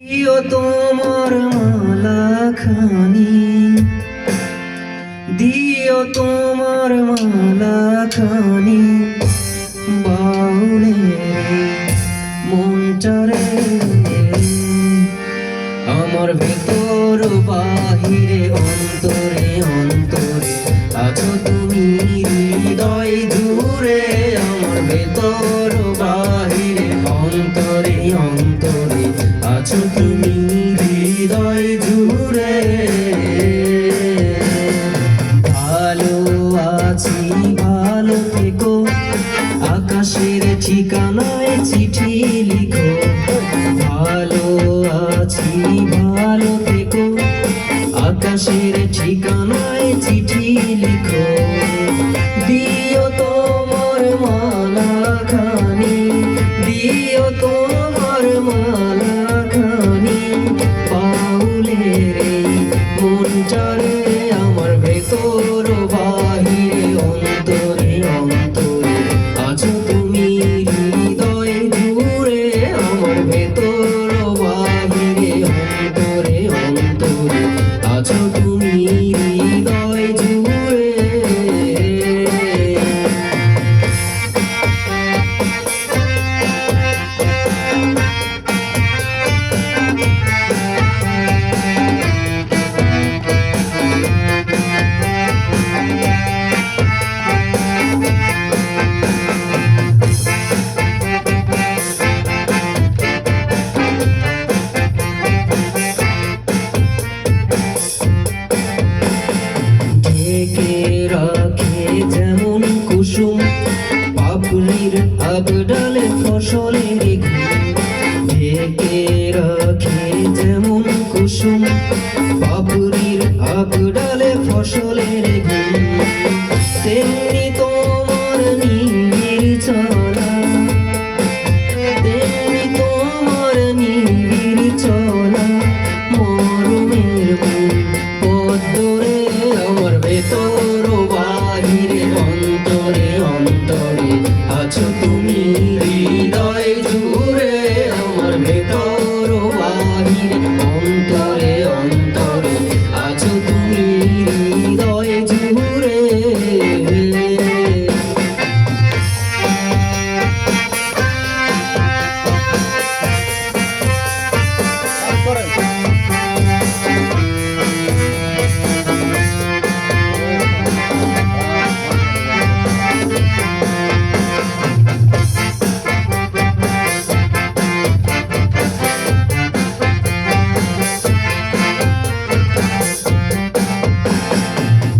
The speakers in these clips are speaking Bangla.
দিও তোমার মালা খানি, দিও তোমার মালা খানি, বাউলে মনটারে আমার ভেতর বাহিরে অন্তরে অন্তরে আছো তুমি হৃদয় জুড়ে। আমার ভেতর বাহিরে অন্তরে অন্তরে আছো তুমি হৃদয় জুড়ে। ভালো আছি ভালো থেকো, আকাশের ঠিকানায় চিঠি লিখো। ভালো আছি ভালো থেকো, আকাশের ঠিকানায় চিঠি লিখো। দিও তোমার মালা খানি, দিও তোমার মালা খানি, বাউলের এই মনটারে আমার ভেতর বাহিরে অন্তরে অন্তরে আছো তুমি হৃদয় জুড়ে। আমার ভেতর বাহিরে অন্তরে অন্তরে আছো তুমি হৃদয় জুড়ে। ঢেকে রাখে যেমন কুসুম পাপড়ির আবডালে ফসলের ঘুম। ঢেকে রাখে যেমন কুসুম পাপড়ির আবডালে ফসলের ঘুম। তেমনি তোমার নিবিড় চলা, তেমনি তোমার নিবিড় চলা মরমের মন পদ্মরে। আমার ভেতর বাহিরে অন্তরে অন্তরে আছো তুমি হৃদয় জুড়ে। আমার ভেতর বাহিরে অন্তরে অন্তরে আছো তুমি হৃদয় জুড়ে।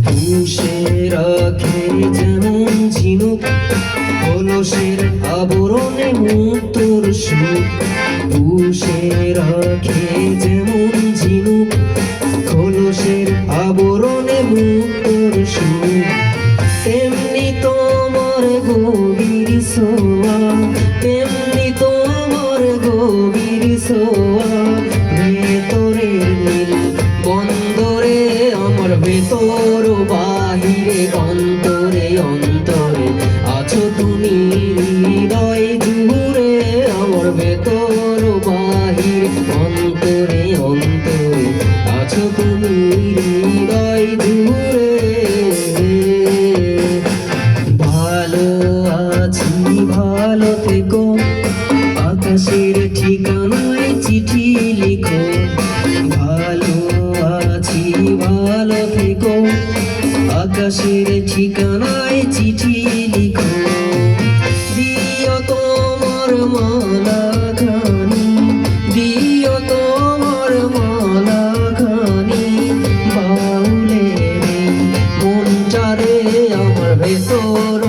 পুষে রাখে যেমন ঝিনুক কলসের আবরণে মুক্তোর সুখ। পুষে রাখে যেমন ঝিনুক কলসের আবরণে মুক্তোর সুখ। তেমনি তোমার গভীর সোয়া, তেমনি তোমার গভীর সোয়া ভেতরের নীল বন্দরে। আমার ভেতর বাহিরে অন্তরে অন্তরে আছো তুমি হৃদয় জুড়ে। আমার ভেতর বাহিরে অন্তরে অন্তরে আছো তুমি হৃদয় জুড়ে। ভালো আছি ভালো থেকো, আকাশের ঠিকানায় চিঠি লিখো। ভালো আছি ভালো থেকো, আকাশের ঠিকানায় চিঠি লিখো। দিও তোমার মালা খানি, দিও তোমার মালা খানি, বাউলের মনটারে আমার ভেতর